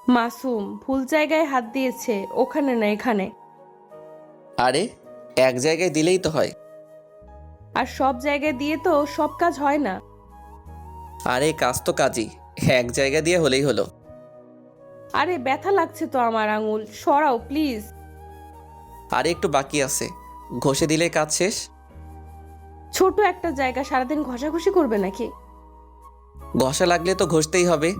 মাসুম ভুল জায়গায় হাত দিয়েছে, ওখানে না এখানে। আরে এক জায়গায় দিলেই তো হয়। আর সব জায়গায় দিয়ে তো সব কাজ হয় না। আরে কাজ তো কাজই, এক জায়গা দিয়ে হলেই হলো। আরে ব্যথা লাগছে তো আমার আঙুল, সরাও প্লিজ। আরে একটু বাকি আছে, ঘষে দিলে কাজ শেষ। ছোট একটা জায়গা সারাদিন ঘষাঘষি করবে নাকি? ঘষা লাগলে তো ঘষতেই হবে।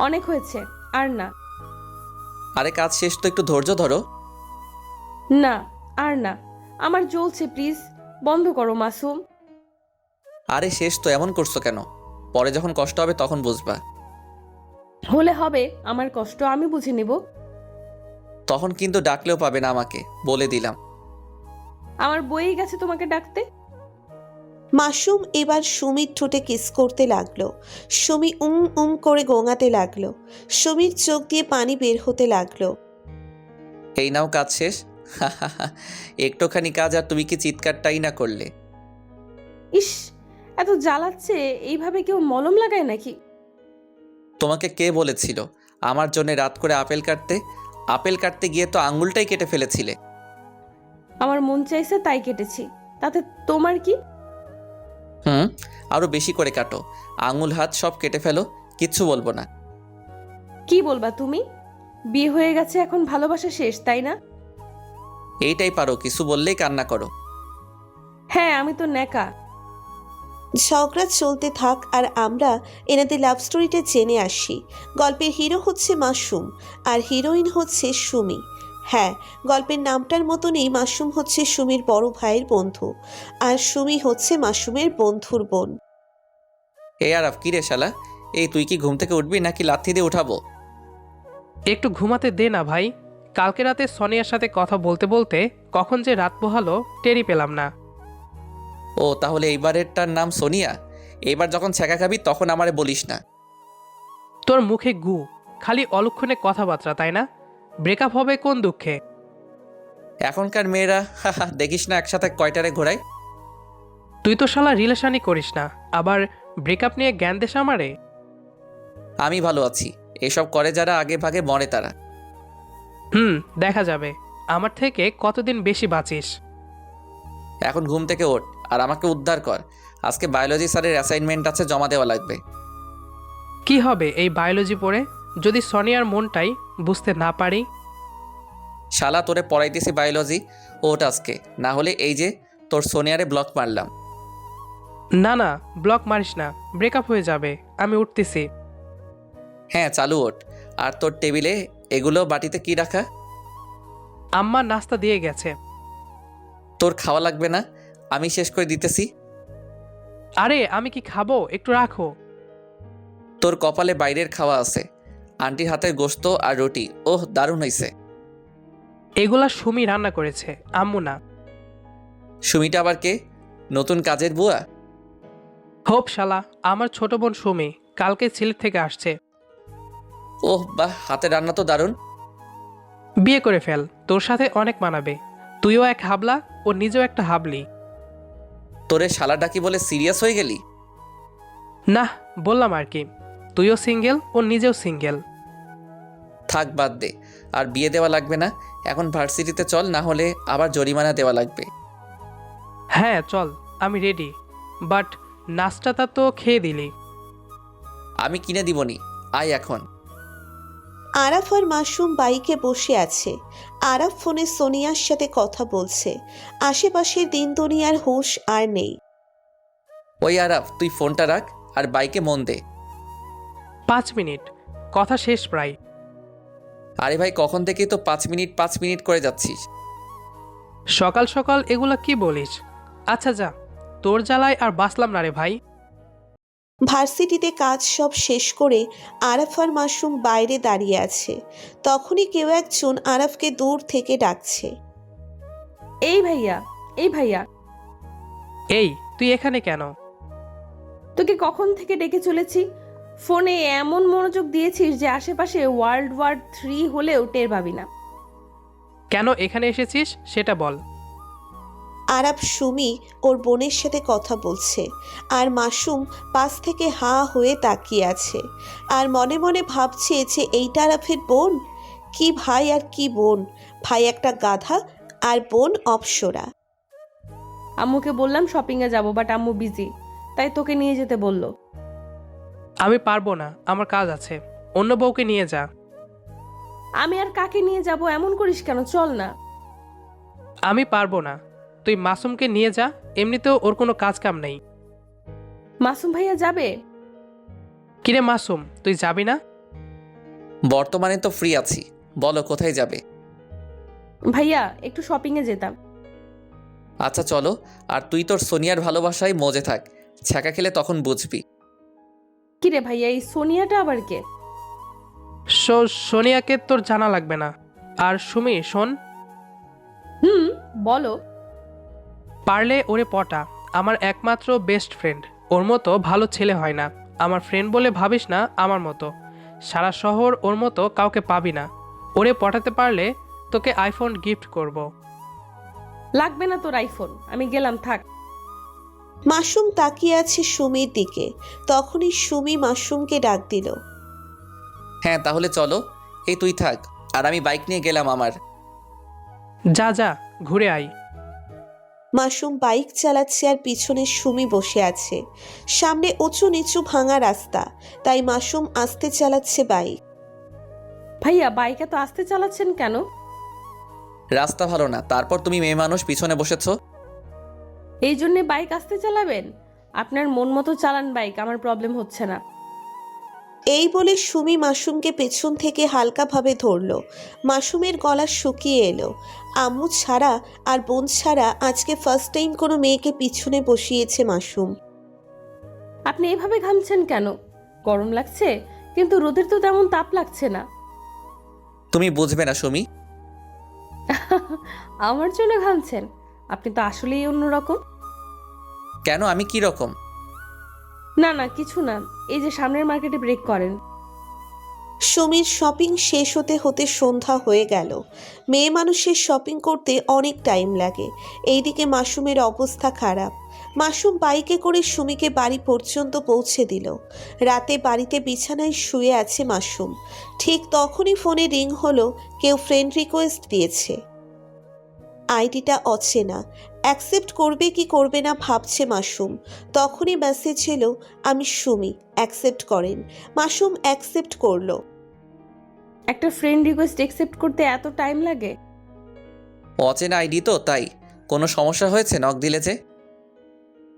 অনেক হয়েছে, আর না। আরে কাজ শেষ তো, একটু ধৈর্য ধরো। না, আর না। আমার জ্বলছে, প্লিজ বন্ধ করো মাসুম। আরে শেষ তো, এমন করছো কেন? পরে যখন কষ্ট হবে তখন বুঝবা। হলে হবে, আমার কষ্ট আমি বুঝে নিব। তখন কিন্তু ডাকলেও পাবে না আমাকে, বলে দিলাম। আমার বইই গেছে তোমাকে ডাকতে। মাসুম এবার সুমির ঠোঁটে কিস করতে লাগলো। সুমি করে গোঙাতে লাগলো। সুমির চোখ দিয়ে পানি বের হতে লাগলো। এই নাও কাজ শেষ। একটুখানি কাজ আর তুমি কি চিৎকারটাই না করলে। ইস, এত জ্বালাচ্ছে, এইভাবে কেউ মলম লাগায় নাকি? তোমাকে কে বলেছিল আমার জন্য রাত করে আপেল কাটতে? আপেল কাটতে গিয়ে তো আঙুলটাই কেটে ফেলেছিলে। আমার মন চাইছে তাই কেটেছি, তাতে তোমার কি? হুম, আরো বেশি করে কাটো, আঙুল হাত সব কেটে ফেলো, কিচ্ছু বলবো না। কি বলবা তুমি? বিয়ে হয়ে গেছে, এখন ভালোবাসা শেষ, তাই না? এইটাই পারো, কিছু বললেই কান্না করো। হ্যাঁ, আমি তো নেকা। ঝগড়া চলতে থাক আর আমরা এনাদের লাভ স্টোরিটা জেনে আসি। গল্পের হিরো হচ্ছে মাসুম আর হিরোইন হচ্ছে সুমি। হ্যাঁ, গল্পের নামটার মতনই মাসুম হচ্ছে সুমির বড় ভাইয়ের বন্ধু আর সুমি হচ্ছে মাসুমের বন্ধুর বোন। আরাফ, কি রে শালা, এই তুই কি ঘুম থেকে উঠবি নাকি লাথি দিয়ে উঠাবো? একটু ঘুমাতে দে না ভাই। কালকে রাতে সোনিয়ার সাথে কথা বলতে বলতে কখন যে রাত পোহালো টেরই পেলাম না। ও তাহলে এইবারেরটার নাম সোনিয়া? এবার যখন ছ্যাঁকা খাবি তখন আমারে বলিস না। তোর মুখে গু, খালি অলক্ষণে কথাবার্তা, তাই না? ব্রেকআপ হবে কোন দুঃখে? এখনকার মেয়েরা দেখিস না একসাথে কয়টারে ঘোরায়। তুই তো শালা রিলেশনই করিস না, আবার ব্রেকআপ নিয়ে জ্ঞান দেশ আমারে। আমি ভালো আছি, এসব করে যারা আগে ভাগে মরে তারা। দেখা যাবে আমার থেকে কতদিন বেশি বাঁচিস। এখন ঘুম থেকে ওঠ আর আমাকে উদ্ধার কর। আজকে বায়োলজি স্যারের অ্যাসাইনমেন্ট আছে, জমা দেওয়া লাগবে। কি হবে এই বায়োলজি পড়ে যদি সোনিয়ার মনটাই বুঝতে না পারি? শালা তোরে পড়াইতেছি বায়োলজি, ওঠ আজকে, না হলে এই যে তোর সোনিয়ারে ব্লক মারলাম। না না, ব্লক মারিস না, ব্রেকআপ হয়ে যাবে। আমি উঠতেছি। হ্যাঁ চালু ওঠ। আর তোর টেবিলে এগুলো বাটিতে কি রাখা? আম্মা নাস্তা দিয়ে গেছে। তোর খাওয়া লাগবে না, আমি শেষ করে দিতেছি। আরে আমি কি খাবো, একটু রাখো। তোর কপালে বাইরের খাওয়া আছে, আন্টির হাতের গোশত আর রুটি, ওহ দারুণ হয়েছে। এগুলা সুমি রান্না করেছে, আম্মু না। সুমিটা আবার কে? নতুন কাজের বুয়া? হোপ শালা, আমার ছোট বোন সুমি, কালকে সিলেট থেকে আসছে। ওহ বাহ, হাতের রান্না তো দারুণ। বিয়ে করে ফেল, তোর সাথে অনেক মানাবে। তুইও এক হাবলা, ও নিজেও একটা হাবলি। তোরে শালা ডাকি বলে সিরিয়াস হয়ে গেলি? না, বললাম আর কি। তুইও সিঙ্গেল, ও নিজেও সিঙ্গেল। থাক বাদ দে, আর বিয়ে দেওয়া লাগবে না। এখন ভার্সিটিতে চল, না হলে আবার জরিমানা দেওয়া লাগবে। হ্যাঁ চল, আমি রেডি। বাট নাস্তাটা তো খেয়ে দিলি। আমি কিনে দিবনি, আয় এখন। আরাফ আর মাসুম বাইকে বসে আছে। আরাফ ফোনে সোনিয়ার সাথে কথা বলছে। আশেপাশের দিন দুনিয়ার হুঁশ আর নেই। ওই আরাফ, তুই ফোনটা রাখ আর বাইকে মন দে। 5 মিনিট, কথা শেষ প্রায়। আরে ভাই, কখন থেকেই তো 5 মিনিট 5 মিনিট করে যাচ্ছিস। সকাল সকাল এগুলা কি বলিস? আচ্ছা যা, তোর জ্বালায় আর বাঁচলাম না রে ভাই। ভার্সিটিতে কাজ সব শেষ করে আরাফ আর মাসুম বাইরে দাঁড়িয়ে আছে। তখনই কেউ একজন আরাফকে দূর থেকে ডাকছে। এই ভাইয়া, এই ভাইয়া। এই তুই এখানে কেন? তোকে কখন থেকে ডেকে চলেছি, ফোনে এমন মনোযোগ দিয়েছিস যে আশেপাশে ওয়ার্ল্ড ওয়ার 3 হলেও টের পাবি না। কেন এখানে এসেছিস সেটা বল। আরাফ সুমি ওর বোনের সাথে কথা বলছে আর মাসুম পাশ থেকে হাঁ হয়ে তাকিয়ে আছে আর মনে মনে ভাবছে যে এইটা আরাফের বোন। কি ভাই আর কি বোন, ভাই একটা গাধা আর বোন অপসরা। আম্মুকে বললাম শপিংয়ে যাব, বাট আম্মু বিজি, তাই তোকে নিয়ে যেতে বলল। আমি পারবো না, আমার কাজ আছে। অন্য বউকে নিয়ে যা। আমি আর কাকে নিয়ে যাব এমন করিস কেন, চল না। আমি পারবো না, তুই মাসুমকে নিয়ে যা, এমনিতেও ওর কোনো কাজ কাম নেই। মাসুম ভাইয়া যাবে? কিরে মাসুম, তুই যাবি না? বর্তমানে তো ফ্রি আছি, বলো কোথায় যাবে? ভাইয়া একটু শপিংয়ে যেতাম। আচ্ছা চলো, আর তুই তোর সোনিয়ার ভালোবাসায় মজে থাক, ছ্যাঁকা খেলে তখন বুঝবি। কিরে ভাইয়া, এই সোনিয়াটা আবার কে? সোনিয়াকে তোর জানা লাগবে না। আর সুমি শোন, বলো। পারলে ওরে পটা, আমার একমাত্র বেস্ট ফ্রেন্ড। ওর মতো ভালো ছেলে হয় না। আমার ফ্রেন্ড বলে ভাবিস না আমার মতো। সারা শহর ওর মতো কাউকে পাবি না। ওরে পটাতে পারলে তোকে আইফোন গিফট করব। লাগবে না তোর আইফোন, আমি গেলাম, থাক। মাসুম তাকিয়ে আছে সুমির দিকে। তখনই সুমি মাসুমকে ডাক দিল। হ্যাঁ তাহলে চলো, এই তুই থাক, আর আমি বাইক নিয়ে গেলাম আমার। যা যা, ঘুরে আই। মাসুম বাইক চালাচ্ছে আর পিছনে সুমি বসে আছে। সামনে উঁচু নিচু ভাঙা রাস্তা, তাই মাসুম আস্তে চালাচ্ছে বাইক। ভাইয়া বাইক এত আস্তে চালাচ্ছেন কেন? রাস্তা ভালো না, তারপর তুমি মেয়ে মানুষ পিছনে বসেছো। এই জন্যে বাইক আস্তে চালাবেন? আপনার মন মতো চালান বাইক, আমার প্রবলেম হচ্ছে না। এই বলে সুমি মাসুমকে পেছন থেকে হালকাভাবে ধরল। মাসুমের গলা শুকিয়ে এলো। আম্মু ছাড়া আর বোন ছাড়া আজকে ফার্স্ট টাইম কোনো মেয়েকে পিছনে বসিয়েছে মাসুম। আপনি এভাবে ঘামছেন কেন? গরম লাগছে, কিন্তু রোদের তো তেমন তাপ লাগছে না। তুমি বুঝবে না সুমি। আমার জন্য ঘামছেন? আপনি তো আসলেই অন্যরকম। কেন, আমি কি রকম? না না কিছু না, এই যে সামনের মার্কেটে ব্রেক করেন। সুমির শপিং শেষ হতে হতে সন্ধ্যা হয়ে গেল। মেয়ে মানুষের শপিং করতে অনেক টাইম লাগে। এইদিকে মাসুমের অবস্থা খারাপ। মাসুম বাইকে করে সুমিকে বাড়ি পর্যন্ত পৌঁছে দিল। রাতে বাড়িতে বিছানায় শুয়ে আছে মাসুম। ঠিক তখনই ফোনে রিং হলো। কেউ ফ্রেন্ড রিকোয়েস্ট দিয়েছে। আইডিটা অচেনা। অ্যাকসেপ্ট করবে কি করবে না ভাবছে মাসুম। তখনই মেসেজ এলো, আমি সুমি, অ্যাকসেপ্ট করেন। মাসুম অ্যাকসেপ্ট করলো। একটা ফ্রেন্ড রিকোয়েস্ট অ্যাকসেপ্ট করতে এত টাইম লাগে? অচেনা আইডি তো, তাই। কোনো সমস্যা হয়েছে নক দিলে যে?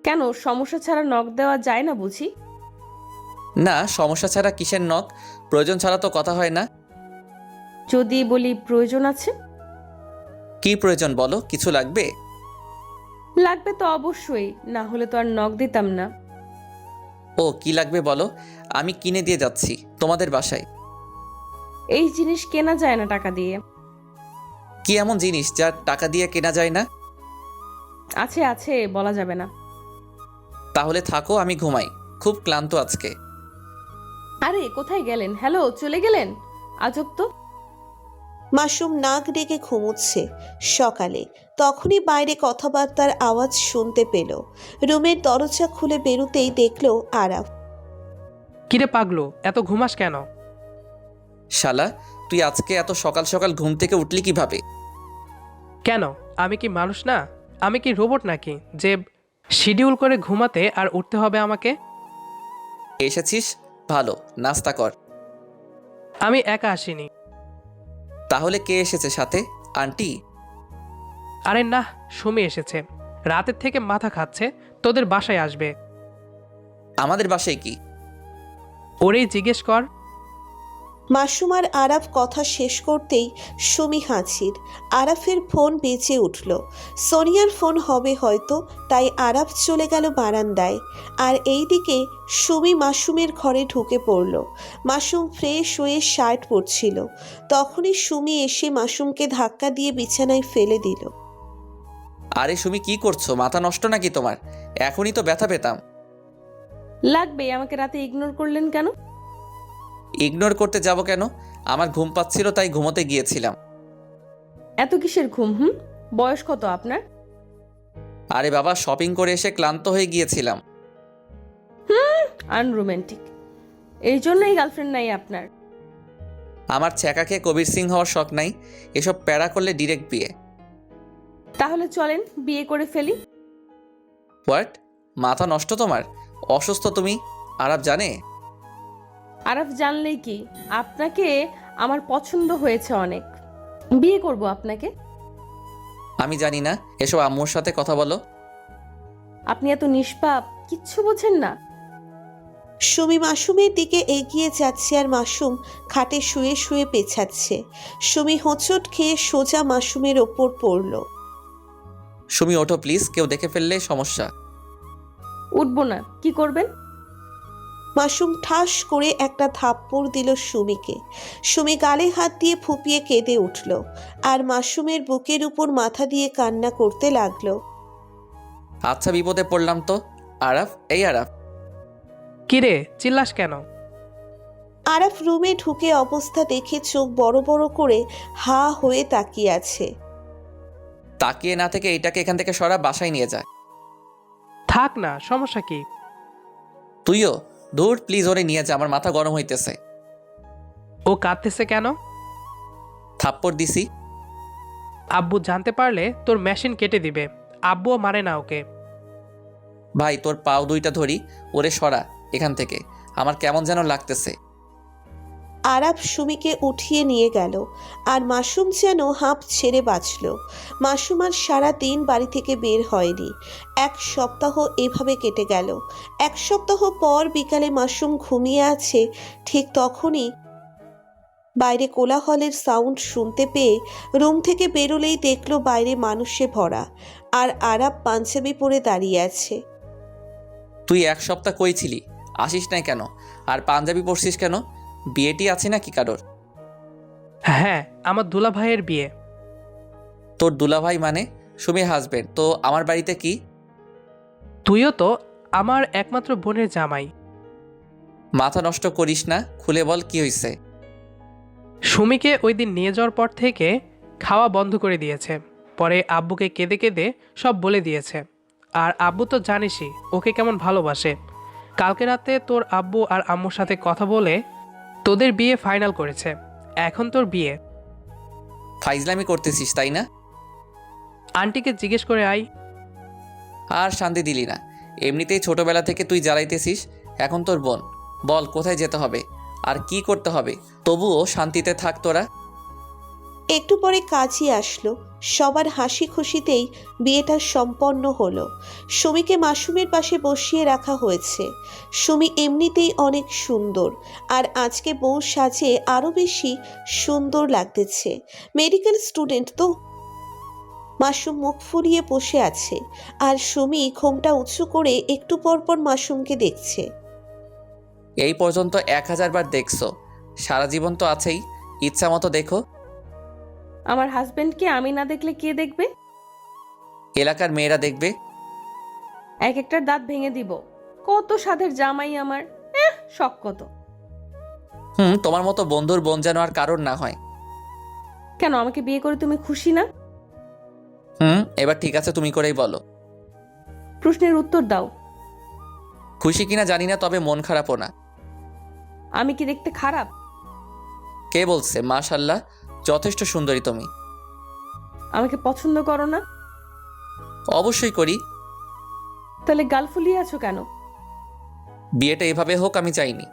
কেন, সমস্যা ছাড়া নক দেওয়া যায় না বুঝি? না, সমস্যা ছাড়া কিসের নক? প্রয়োজন ছাড়া তো কথা হয় না। যদি বলি প্রয়োজন আছে। কি প্রয়োজন বলো, কিছু লাগবে? লাগবে তো অবশ্যই, না হলে তো আর নক দিতাম না। ও কি লাগবে বলো, আমি কিনে দিয়ে যাচ্ছি তোমাদের বাসায়। এই জিনিস কেনা যায় না টাকা দিয়ে। কি এমন জিনিস যা টাকা দিয়ে কেনা যায় না? আছে আছে, বলা যাবে না। তাহলে থাকো, আমি ঘুমাই, খুব ক্লান্ত আজকে। আরে কোথায় গেলেন? হ্যালো, চলে গেলেন? আজব তো। মাসুম নাক ডেকে ঘুমুচ্ছে। সকালে তখনই বাইরে কথাবার্তার আওয়াজ শুনতে পেল। রুমের দরজা খুলে বেরোতেই দেখল আরাফ। কিরে পাগলু, এত ঘুমাস কেন? শালা, তুই আজকে এত সকাল সকাল ঘুম থেকে উঠলি কিভাবে? কেন, আমি কি মানুষ না? আমি কি রোবট নাকি যে শিডিউল করে ঘুমাতে আর উঠতে হবে আমাকে? এসেছিস, ভালো, নাস্তা কর। আমি একা আসিনি। তাহলে কে এসেছে সাথে? আন্টি? আরে না, সুমি এসেছে। রাতের থেকে মাথা খাচ্ছে, তোদের বাসায় আসবে। আমাদের বাসায় কি? ওরেই জিজ্ঞেস কর। মাসুম আর আরাফ কথা শেষ করতেই সুমি হাজির। আরাফের ফোন বেজে উঠল। সোনিয়ার ফোন হবে হয়তো, তাই আরাফ চলে গেল বারান্দায়। আর এইদিকে সুমি মাসুমের ঘরে ঢুকে পড়ল। মাসুম ফ্রেশ হয়ে শার্ট পরছিল। তখনই সুমি এসে মাসুমকে ধাক্কা দিয়ে বিছানায় ফেলে দিল। আরে সুমি, কি করছো? মাথা নষ্ট নাকি তোমার? এখনই তো ব্যথা পেতাম। লাগবে, আমাকে রাতে ইগনোর করলেন কেন? ইগনোর করতে যাব কেন? আমার ঘুম পাচ্ছিল তাই ঘুমোতে গিয়েছিলাম। এত কিসের ঘুম? বয়স কত আপনার? আরে বাবা, শপিং করে এসে ক্লান্ত হয়ে গিয়েছিলাম। আনরোম্যান্টিক। এই জন্যই গার্লফ্রেন্ড নাই আপনার। আমার ছ্যাঁকা খেয়ে কবির সিং হওয়ার শখ নাই। এসব প্যারা করলে ডিরেক্ট বিয়ে। তাহলে চলেন বিয়ে করে ফেলি। হোয়াট? মাথা নষ্ট তোমার? অসুস্থ তুমি? আরব জানে? আরাফ জানলেই কি, আপনাকে আমার পছন্দ হয়েছে অনেক, বিয়ে করব আপনাকে। আমি জানি না, এসব আম্মুর সাথে কথা বলো। আপনি এত নিষ্পাপ, কিচ্ছু বোঝেন না। সুমি মাসুমের দিকে এগিয়ে যাচ্ছে আর মাসুম খাটে শুয়ে শুয়ে পেছাচ্ছে। সুমি হোঁচট খেয়ে সোজা মাসুমের ওপর পড়ল। সুমি ওঠো প্লিজ, কেউ দেখে ফেললে সমস্যা। উঠবো না, কি করবেন? মাসুম ঠাস করে একটা থাপ্পড় দিল সুমিকে। সুমি গালে হাত দিয়ে ফুপিয়ে কেঁদে উঠল আর মাসুমের বুকের উপর মাথা দিয়ে কান্না করতে লাগলো। আচ্ছা, বিপদে পড়লাম তো। আরাফ, এই আরাফ। কিরে চিল্লাস কেন? আরাফ রুমে ঢুকে অবস্থা দেখে চোখ বড় বড় করে হা হয়ে তাকিয়ে আছে। তাকিয়ে না থেকে এটাকে এখান থেকে সরা, বাসায় নিয়ে যায়। থাক না, সমস্যা কি? তুইও দূর, প্লিজ ওরে নিয়ে যা, আমার মাথা গরম হইতেছে। ও কাঁদতেছে কেন? থাপ্পড় দিছি। আব্বু জানতে পারলে তোর মেশিন কেটে দিবে। আব্বুও মারে না ওকে। ভাই তোর পাও দুইটা ধরি, ওরে সরা এখান থেকে, আমার কেমন যেন লাগতেছে। আরাফ সুমিকে উঠিয়ে নিয়ে গেল আর মাসুম যেন হাঁপ ছেড়ে বাঁচল। মাসুম আর সারা দিন বাড়ি থেকে বের হয়নি। 1 সপ্তাহ এভাবে কেটে গেল। 1 সপ্তাহ পর বিকালে মাসুম ঘুমিয়ে আছে, ঠিক তখনই বাইরে কোলাহলের সাউন্ড শুনতে পেয়ে রুম থেকে বেরোলেই দেখলো বাইরে মানুষে ভরা আর আরাফ পাঞ্জাবি পরে দাঁড়িয়ে আছে। তুই 1 সপ্তাহ কই ছিলি? আসিস নাই কেন? আর পাঞ্জাবি পরছিস কেন? বিয়েটি আছে নাকি কারোর? হ্যাঁ, আমার দুলা ভাইয়ের বিয়ে। তোর দুলাভাই মানে সুমির হাজবেন্ড, তো আমার বাড়িতে কি? তুইও তো আমার একমাত্র বোনের জামাই। মাথা নষ্ট করিস না, খুলে বল কি হয়েছে। সুমিকে ওই দিন নিয়ে যাওয়ার পর থেকে খাওয়া বন্ধ করে দিয়েছে। পরে আব্বুকে কেঁদে কেঁদে সব বলে দিয়েছে। আর আব্বু তো জানিসই ওকে কেমন ভালোবাসে। কালকে রাতে তোর আব্বু আর আম্মুর সাথে কথা বলে তোদের বিয়ে ফাইনাল করেছে। এখন তোর বিয়ে। ফাইজলামি করতেছিস তাই না? আন্টিকে জিজ্ঞেস করে আয়। আর শান্তি দিলি না। এমনিতেই ছোটবেলা থেকে তুই জ্বালাইতেছিস, এখন তোর বোন। বল কোথায় যেতে হবে আর কি করতে হবে, তবুও শান্তিতে থাক তোরা। একটু পরে কাজই আসলো। সবার হাসি খুশিতেই বিয়েটা সম্পন্ন হলো। সুমিকে মাসুমের পাশে বসিয়ে রাখা হয়েছে। সুমি এমনিতেই অনেক সুন্দর আর আজকে বউ সাজে আরো বেশি সুন্দর লাগতেছে। মেডিকেল স্টুডেন্ট তো। মাসুম মুখ ফুলিয়ে বসে আছে আর সুমি ঘোমটা উঁচু করে একটু পর পর মাসুমকে দেখছে। এই পর্যন্ত 1000 বার দেখছো, সারা জীবন তো আছেই, ইচ্ছা মতো দেখো। আমার হাজবেন্ডকে আমি না দেখলে কে দেখবে? এলাকার মেয়েরা দেখবে। এক একটার দাঁত ভেঙে দিব। কত সাধের জামাই আমার, শখ কত। তোমার মতো বন্ধুর বোন যেন আর কারোর না হয়। কেন আমাকে বিয়ে করে তুমি খুশি না? এবার ঠিক আছে, তুমি করেই বলো। প্রশ্নের উত্তর দাও। খুশি কিনা জানি না, তবে মন খারাপও না। আমি কি দেখতে খারাপ? কে বলছে? মাশাআল্লাহ, যথেষ্ট সুন্দরী তুমি। আমাকে পছন্দ করো না? অবশ্যই করি। তাহলে গাল ফুলিয়ে আছো কেন? বিয়েটা এভাবে হোক আমি চাইনি,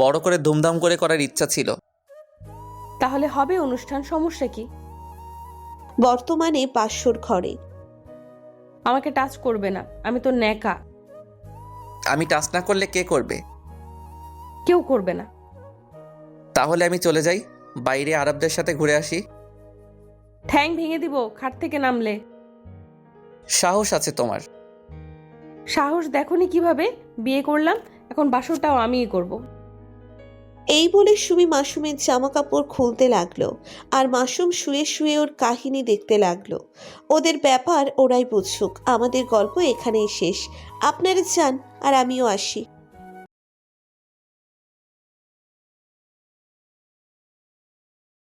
বড় করে ধুমধাম করে করার ইচ্ছা ছিল। তাহলে হবে অনুষ্ঠান, সমস্যা কি? বর্তমানে বাসর ঘরে। আমাকে টাচ করবে না, আমি তো ন্যাকা। আমি টাচ না করলে কে করবে? কেউ করবে না। তাহলে আমি চলে যাই, বাইরে আরবদের সাথে ঘুরে আসি। ঠ্যাং ভেঙে দিব খাট থেকে নামলে। সাহস আছে তোমার? সাহস দেখোনি কিভাবে বিয়ে করলাম, এখন বাসরটাও আমিই করব। এই বলে সুমি মাসুমের জামা কাপড় খুলতে লাগলো আর মাসুম শুয়ে শুয়ে ওর কাহিনী দেখতে লাগলো। ওদের ব্যাপার ওরাই বুঝুক, আমাদের গল্প এখানেই শেষ। আপনারা যান আর আমিও আসি।